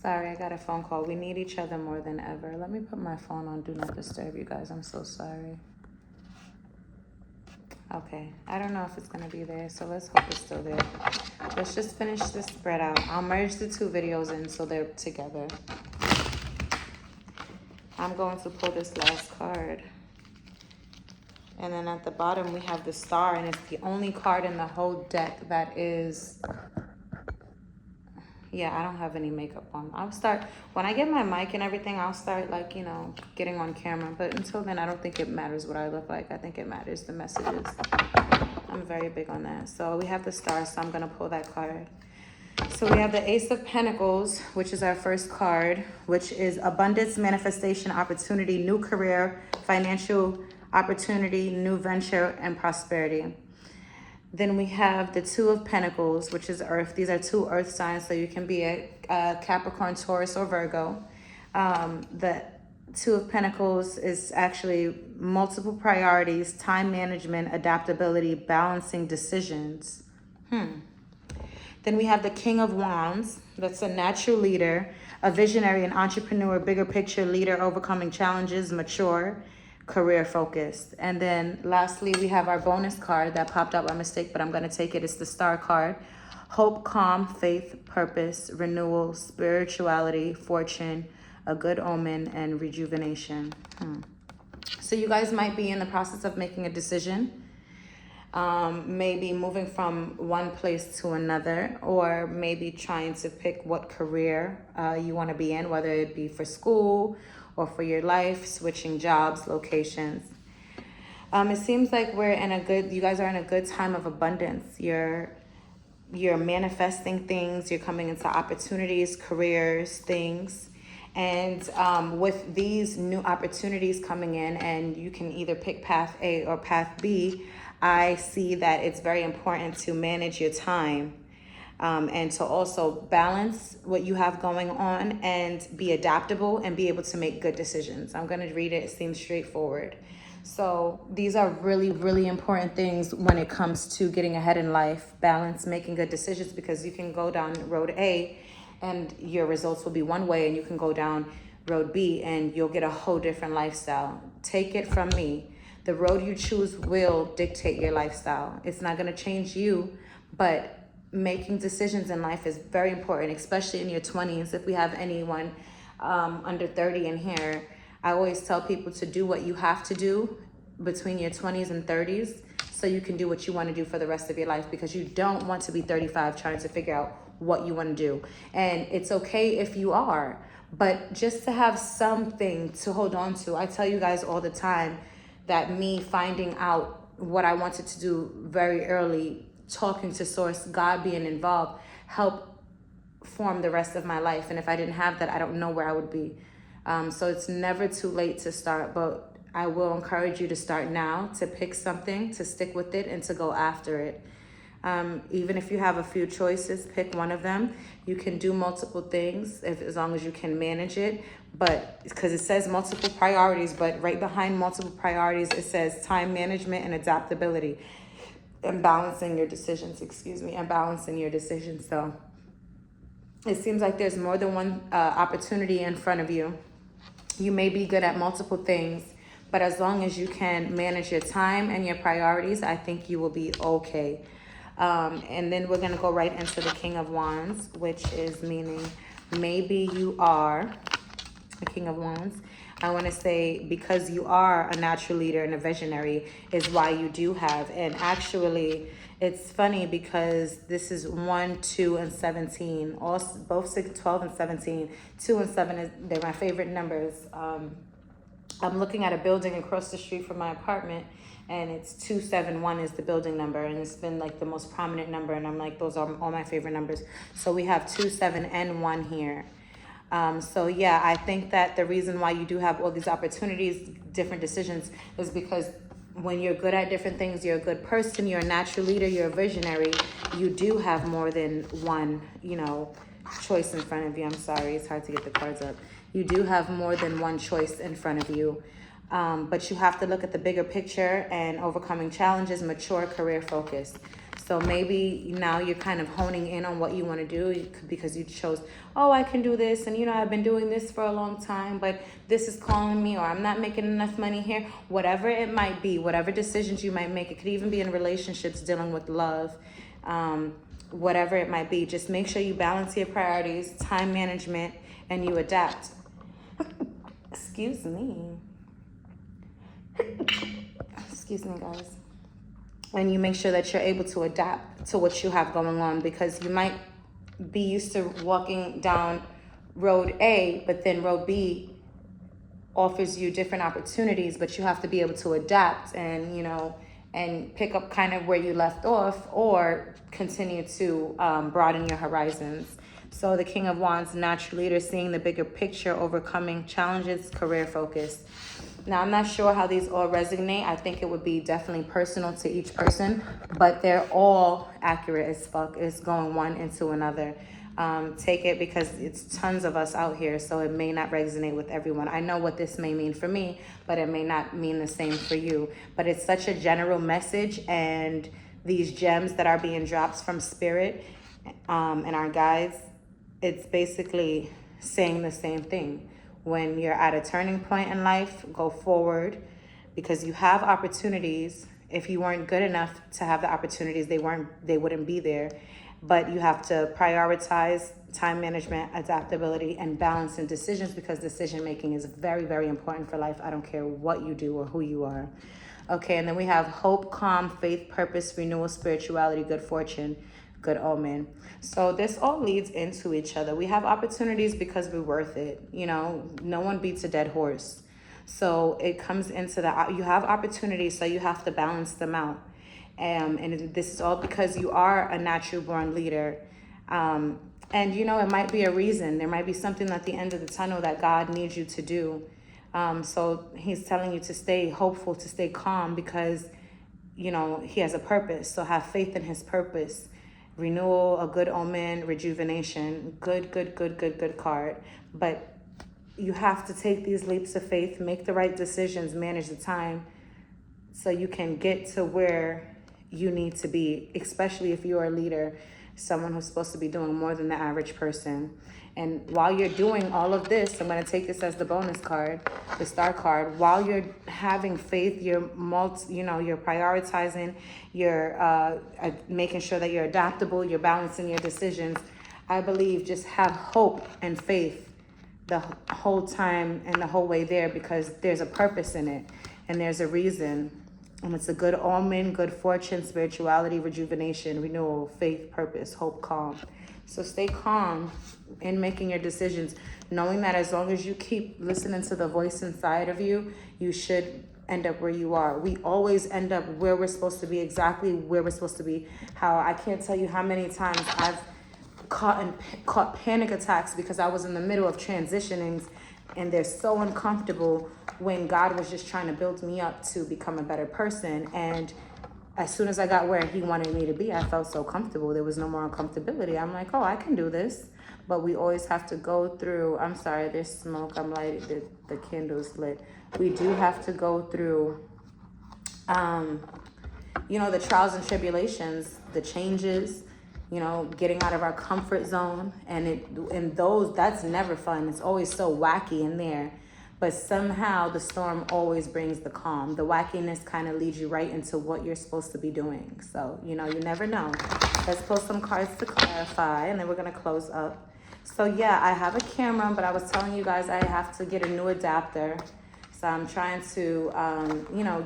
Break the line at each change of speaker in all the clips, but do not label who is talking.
Sorry, I got a phone call. We need each other more than ever. Let me put my phone on Do Not Disturb, you guys. I'm so sorry. Okay, I don't know if it's gonna be there, so let's hope it's still there. Let's just finish this spread out. I'll merge the two videos in so they're together. I'm going to pull this last card. And then at the bottom we have the star, and it's the only card in the whole deck that is... Yeah, I don't have any makeup on. I'll start, when I get my mic and everything, I'll start like, you know, getting on camera. But until then, I don't think it matters what I look like. I think it matters the messages. I'm very big on that. So we have the star, so I'm going to pull that card. So we have the Ace of Pentacles, which is our first card, which is abundance, manifestation, opportunity, new career, financial opportunity, new venture, and prosperity. Then we have the Two of Pentacles, which is Earth. These are two Earth signs, so you can be a Capricorn, Taurus, or Virgo. The Two of Pentacles is actually multiple priorities, time management, adaptability, balancing decisions. Then we have the King of Wands. That's a natural leader, a visionary, an entrepreneur, bigger picture leader, overcoming challenges, mature, career focused. And then lastly, we have our bonus card that popped up by mistake, but I'm going to take it. It's the star card. Hope, calm, faith, purpose, renewal, spirituality, fortune, a good omen, and rejuvenation. So you guys might be in the process of making a decision. Maybe moving from one place to another, or maybe trying to pick what career you want to be in, whether it be for school or for your life, switching jobs, locations. It seems like you guys are in a good time of abundance. You're manifesting things, you're coming into opportunities, careers, things. And with these new opportunities coming in, and you can either pick path A or path B, I see that it's very important to manage your time. And to also balance what you have going on and be adaptable and be able to make good decisions. I'm going to read it. It seems straightforward. So these are really, really important things when it comes to getting ahead in life. Balance, making good decisions, because you can go down road A and your results will be one way, and you can go down road B and you'll get a whole different lifestyle. Take it from me. The road you choose will dictate your lifestyle. It's not going to change you, but making decisions in life is very important, especially in your 20s. If we have anyone under 30 in here, I always tell people to do what you have to do between your 20s and 30s so you can do what you want to do for the rest of your life, because you don't want to be 35 trying to figure out what you want to do. And it's okay if you are, but just to have something to hold on to. I tell you guys all the time that me finding out what I wanted to do very early, talking to Source, God being involved, helped form the rest of my life. And if I didn't have that, I don't know where I would be. So it's never too late to start, but I will encourage you to start now, to pick something, to stick with it, and to go after it. Even if you have a few choices, pick one of them. You can do multiple things as long as you can manage it. But because it says multiple priorities, but right behind multiple priorities, it says time management and adaptability. And balancing your decisions, and balancing your decisions. So it seems like there's more than one opportunity in front of you. You may be good at multiple things, but as long as you can manage your time and your priorities, I think you will be okay. And then we're going to go right into the King of Wands, which is meaning maybe you are the King of Wands. I want to say, because you are a natural leader and a visionary is why you do have. And actually, it's funny because this is 1, 2, and 17. Both 6, 12, and 17. 2 and 7, they're my favorite numbers. I'm looking at a building across the street from my apartment, and it's 271 is the building number, and it's been like the most prominent number, and I'm like, those are all my favorite numbers. So we have 2, 7, and 1 here. So yeah, I think that the reason why you do have all these opportunities, different decisions, is because when you're good at different things, you're a good person, you're a natural leader, you're a visionary, you do have more than one, choice in front of you. I'm sorry, it's hard to get the cards up. You do have more than one choice in front of you. But you have to look at the bigger picture and overcoming challenges, mature, career focused. So maybe now you're kind of honing in on what you want to do because you chose, oh, I can do this. And, I've been doing this for a long time, but this is calling me, or I'm not making enough money here. Whatever it might be, whatever decisions you might make, it could even be in relationships dealing with love. Whatever it might be, just make sure you balance your priorities, time management, and you adapt. Excuse me. Excuse me, guys. And you make sure that you're able to adapt to what you have going on, because you might be used to walking down road A, but then road B offers you different opportunities, but you have to be able to adapt and, and pick up kind of where you left off, or continue to broaden your horizons. So the King of Wands, natural leader, seeing the bigger picture, overcoming challenges, career focus. Now, I'm not sure how these all resonate. I think it would be definitely personal to each person, but they're all accurate as fuck. It's going one into another. Take it because it's tons of us out here, so it may not resonate with everyone. I know what this may mean for me, but it may not mean the same for you. But it's such a general message, and these gems that are being dropped from Spirit and our guides, it's basically saying the same thing. When you're at a turning point in life, go forward, because you have opportunities. If you weren't good enough to have the opportunities, they wouldn't be there. But you have to prioritize time management, adaptability, and balance in decisions, because decision making is very, very important for life. I don't care what you do or who you are. Okay, and then we have hope, calm, faith, purpose, renewal, spirituality, good fortune, good omen. So this all leads into each other. We have opportunities because we're worth it. No one beats a dead horse. So it comes into you have opportunities, so you have to balance them out. And this is all because you are a natural born leader. And it might be a reason. There might be something at the end of the tunnel that God needs you to do. So he's telling you to stay hopeful, to stay calm, because, he has a purpose. So have faith in his purpose. Renewal, a good omen, rejuvenation, good card. But you have to take these leaps of faith, make the right decisions, manage the time, so you can get to where you need to be, especially if you're a leader, someone who's supposed to be doing more than the average person. And while you're doing all of this, I'm going to take this as the bonus card, the star card. While you're having faith, you're prioritizing, you're making sure that you're adaptable, you're balancing your decisions. I believe just have hope and faith the whole time and the whole way there, because there's a purpose in it and there's a reason. And it's a good omen, good fortune, spirituality, rejuvenation, renewal, faith, purpose, hope, calm. So stay calm in making your decisions, knowing that as long as you keep listening to the voice inside of you, you should end up where you are. We always end up where we're supposed to be, exactly where we're supposed to be. How I can't tell you how many times I've caught panic attacks because I was in the middle of transitioning, and they're so uncomfortable, when God was just trying to build me up to become a better person. And as soon as I got where he wanted me to be, I felt so comfortable. There was no more uncomfortability. I'm like, oh, I can do this. But we always have to go through, I'm sorry, there's smoke. I'm lighting, the candle's lit. We do have to go through, the trials and tribulations, the changes, getting out of our comfort zone. And that's never fun. It's always so wacky in there. But somehow the storm always brings the calm. The wackiness kind of leads you right into what you're supposed to be doing. So, you never know. Let's pull some cards to clarify, and then we're going to close up. So, yeah, I have a camera, but I was telling you guys I have to get a new adapter. So I'm trying to,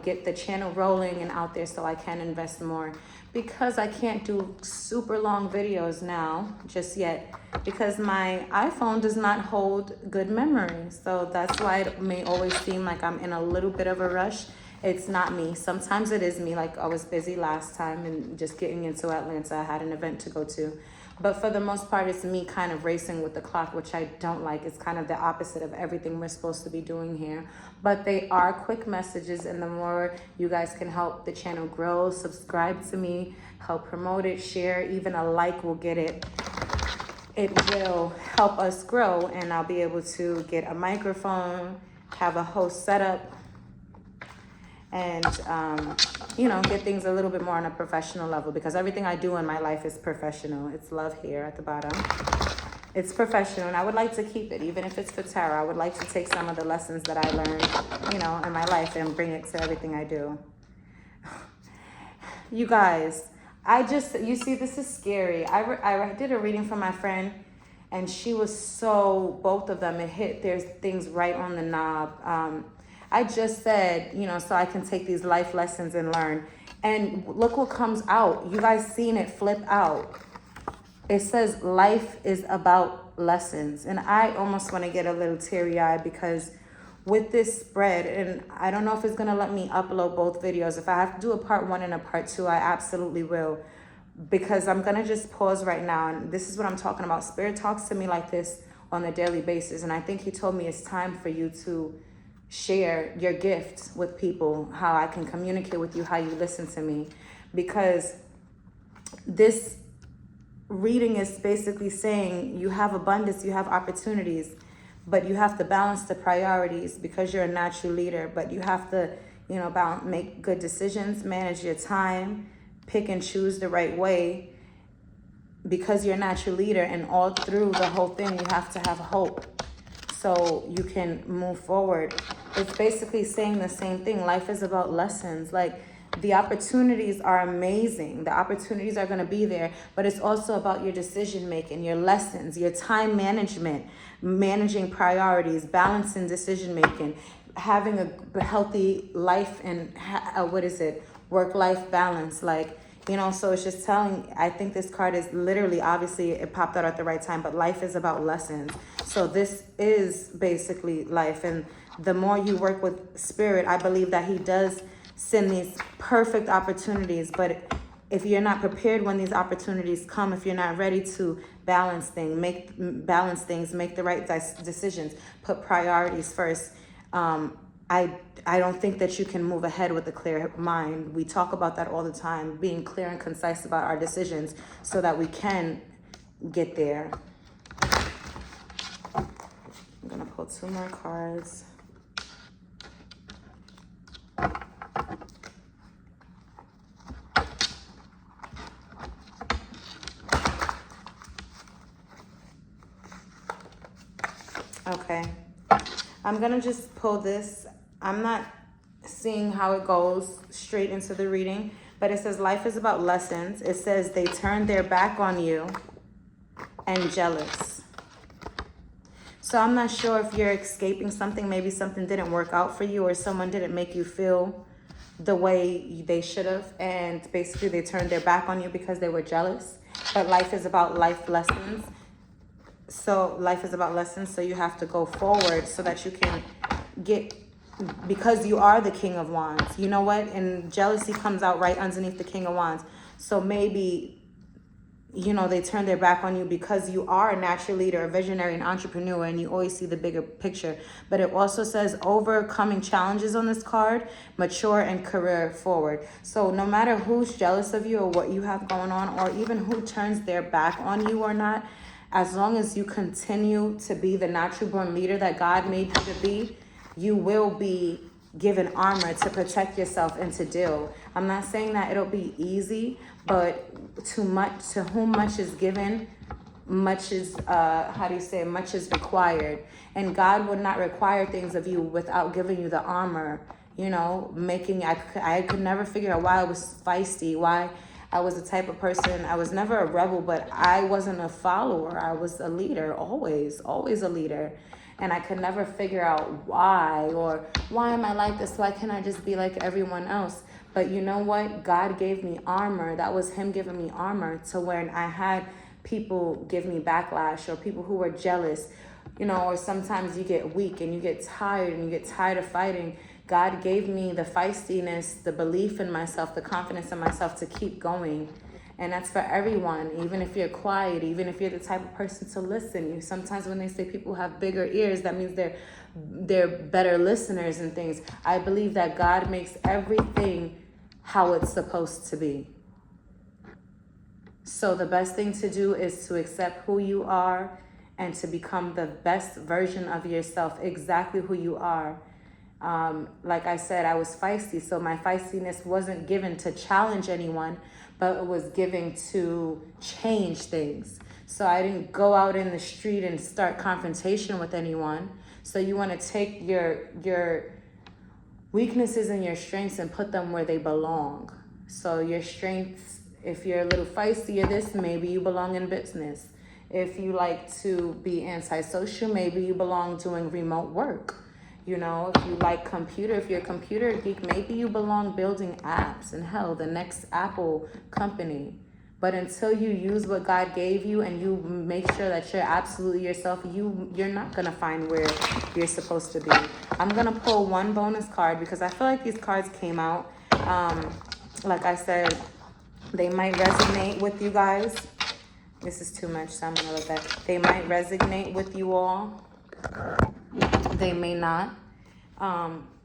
get the channel rolling and out there so I can invest more. Because I can't do super long videos now, just yet, because my iPhone does not hold good memory. So that's why it may always seem like I'm in a little bit of a rush. It's not me. Sometimes it is me, like I was busy last time and just getting into Atlanta. I had an event to go to. But for the most part, it's me kind of racing with the clock, which I don't like. It's kind of the opposite of everything we're supposed to be doing here. But they are quick messages, and the more you guys can help the channel grow, subscribe to me, help promote it, share, even a like will get it. It will help us grow, and I'll be able to get a microphone, have a host setup, and you know, get things a little bit more on a professional level, because everything I do in my life is professional. It's love here at the bottom. It's professional, and I would like to keep it, even if it's for tarot. I would like to take some of the lessons that I learned, you know, in my life and bring it to everything I do. You guys, you see, this is scary. I did a reading for my friend, and she was so, both of them, it hit their things right on the knob. I just said, you know, so I can take these life lessons and learn. And look what comes out. You guys seen it flip out. It says life is about lessons. And I almost want to get a little teary-eyed, because with this spread, and I don't know if it's going to let me upload both videos. If I have to do a part 1 and a part 2, I absolutely will. Because I'm going to just pause right now. And this is what I'm talking about. Spirit talks to me like this on a daily basis. And I think he told me it's time for you to share your gift with people, how I can communicate with you, how you listen to me. Because this reading is basically saying you have abundance, you have opportunities, but you have to balance the priorities, because you're a natural leader. But you have to, you know, make good decisions, manage your time, pick and choose the right way, because you're a natural leader. And all through the whole thing, you have to have hope so you can move forward. It's basically saying the same thing. Life is about lessons. Like, the opportunities are amazing. The opportunities are going to be there, but it's also about your decision making, your lessons, your time management, managing priorities, balancing decision making, having a healthy life, and work-life balance. Like, you know, so it's just telling, I think this card is literally, obviously it popped out at the right time, but life is about lessons. So this is basically life. And the more you work with Spirit, I believe that he does send these perfect opportunities. But if you're not prepared when these opportunities come, if you're not ready to balance things, make the right decisions, put priorities first, I don't think that you can move ahead with a clear mind. We talk about that all the time, being clear and concise about our decisions so that we can get there. I'm gonna pull 2 more cards. Okay, I'm gonna just pull this. I'm not seeing how it goes straight into the reading, but it says life is about lessons. It says they turned their back on you and jealous. So I'm not sure if you're escaping something. Maybe something didn't work out for you, or someone didn't make you feel the way they should have, and basically they turned their back on you because they were jealous. But life is about life lessons. So life is about lessons, so you have to go forward so that you can get, because you are the King of Wands. You know what? And jealousy comes out right underneath the King of Wands. So maybe, you know, they turn their back on you because you are a natural leader, a visionary, an entrepreneur, and you always see the bigger picture. But it also says overcoming challenges on this card, mature and career forward. So no matter who's jealous of you or what you have going on, or even who turns their back on you or not, as long as you continue to be the natural born leader that God made you to be, you will be given armor to protect yourself and to deal. I'm not saying that it'll be easy, but to whom much is given, much is, much is required. And God would not require things of you without giving you the armor, you know, I could never figure out why I was feisty, why I was the type of person, I was never a rebel, but I wasn't a follower. I was a leader, always a leader. And I could never figure out why, or why am I like this? Why can't I just be like everyone else? But you know what? God gave me armor. That was him giving me armor to when I had people give me backlash, or people who were jealous, you know, or sometimes you get weak and you get tired of fighting. God gave me the feistiness, the belief in myself, the confidence in myself to keep going. And that's for everyone, even if you're quiet, even if you're the type of person to listen. You sometimes, when they say people have bigger ears, that means they're better listeners and things. I believe that God makes everything how it's supposed to be. So the best thing to do is to accept who you are and to become the best version of yourself, exactly who you are. Like I said, I was feisty, so my feistiness wasn't given to challenge anyone, but it was given to change things. So I didn't go out in the street and start confrontation with anyone. So you want to take your weaknesses and your strengths and put them where they belong. So your strengths, if you're a little feisty or this, maybe you belong in business. If you like to be antisocial, maybe you belong doing remote work. You know, if you like computer, if you're a computer geek, maybe you belong building apps, and hell, the next Apple company. But until you use what God gave you and you make sure that you're absolutely yourself, you're not gonna find where you're supposed to be. I'm gonna pull one bonus card because I feel like these cards came out. Like I said, they might resonate with you guys. This is too much, so I'm gonna let that. They might resonate with you all. They may not.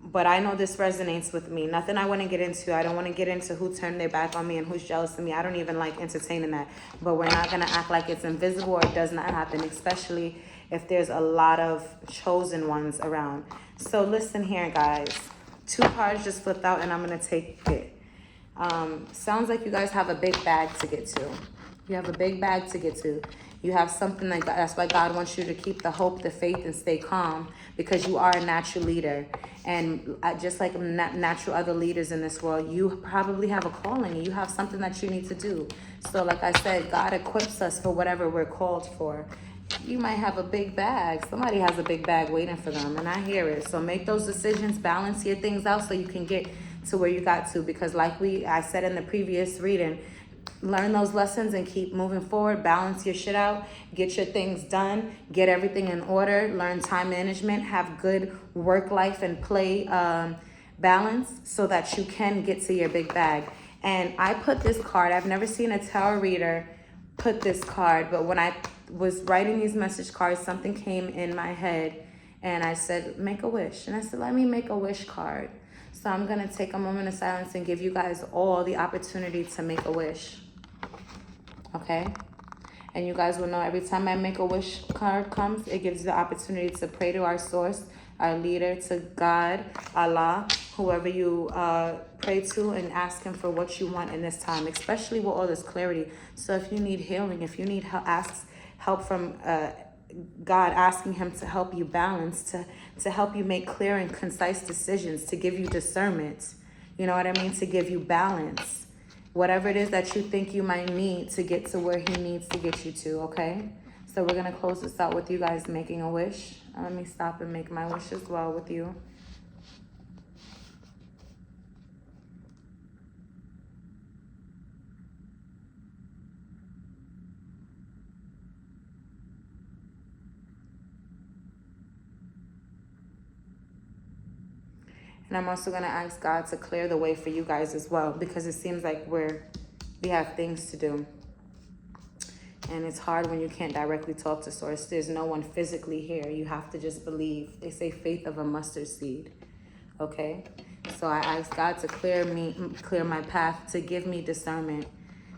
But I know this resonates with me. Nothing I want to get into. I don't want to get into who turned their back on me and who's jealous of me. I don't even like entertaining that. But we're not going to act like it's invisible or it does not happen, especially if there's a lot of chosen ones around. So listen here, guys. 2 cards just flipped out and I'm going to take it. Sounds like you guys have a big bag to get to. You have a big bag to get to. You have something like that's why God wants you to keep the hope, the faith, and stay calm, because you are a natural leader. And just like natural other leaders in this world, you probably have a calling. You have something that you need to do. So like I said, God equips us for whatever we're called for. You might have a big bag. Somebody has a big bag waiting for them, and I hear it. So make those decisions, balance your things out so you can get to where you got to. Because like I said in the previous reading, learn those lessons and keep moving forward. Balance your shit out. Get your things done. Get everything in order. Learn time management. Have good work life and play balance so that you can get to your big bag. And I put this card. I've never seen a tarot reader put this card, but when I was writing these message cards, something came in my head and I said, make a wish. And I said, let me make a wish card. So I'm going to take a moment of silence and give you guys all the opportunity to make a wish. Okay? And you guys will know every time I make a wish card comes, it gives you the opportunity to pray to our source, our leader, to God, Allah, whoever you pray to, and ask him for what you want in this time, especially with all this clarity. So if you need healing, if you need help, ask help from God, asking him to help you balance, to help you make clear and concise decisions, to give you discernment, you know what I mean, to give you balance. Whatever it is that you think you might need to get to where he needs to get you to, okay? So we're going to close this out with you guys making a wish. Let me stop and make my wish as well with you. And I'm also going to ask God to clear the way for you guys as well, because it seems like we have things to do. And it's hard when you can't directly talk to source. There's no one physically here. You have to just believe. They say faith of a mustard seed. Okay? So I ask God to clear my path, to give me discernment,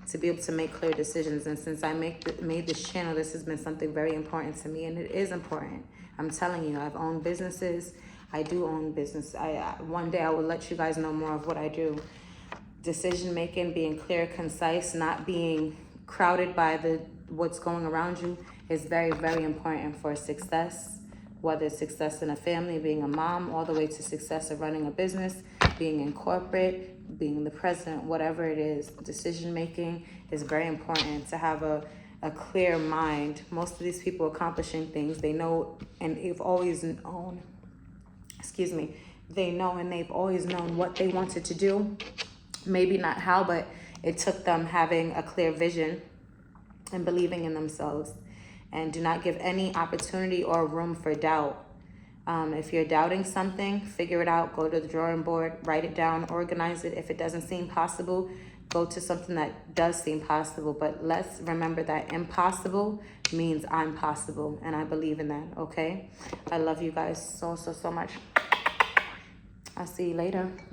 to be able to make clear decisions. And since I made this channel, this has been something very important to me, and it is important. I'm telling you, I've owned businesses. I do own business. One day I will let you guys know more of what I do. Decision making, being clear, concise, not being crowded by what's going around you is very, very important for success. Whether it's success in a family, being a mom, all the way to success of running a business, being in corporate, being the president, whatever it is. Decision making is very important, to have a clear mind. Most of these people accomplishing things, they know, and they've always known, they know and they've always known what they wanted to do. Maybe not how, but it took them having a clear vision and believing in themselves. And do not give any opportunity or room for doubt. If you're doubting something, figure it out. Go to the drawing board, write it down, organize it. If it doesn't seem possible, go to something that does seem possible. But let's remember that impossible means I'm possible. And I believe in that, okay? I love you guys so, so, so much. I'll see you later.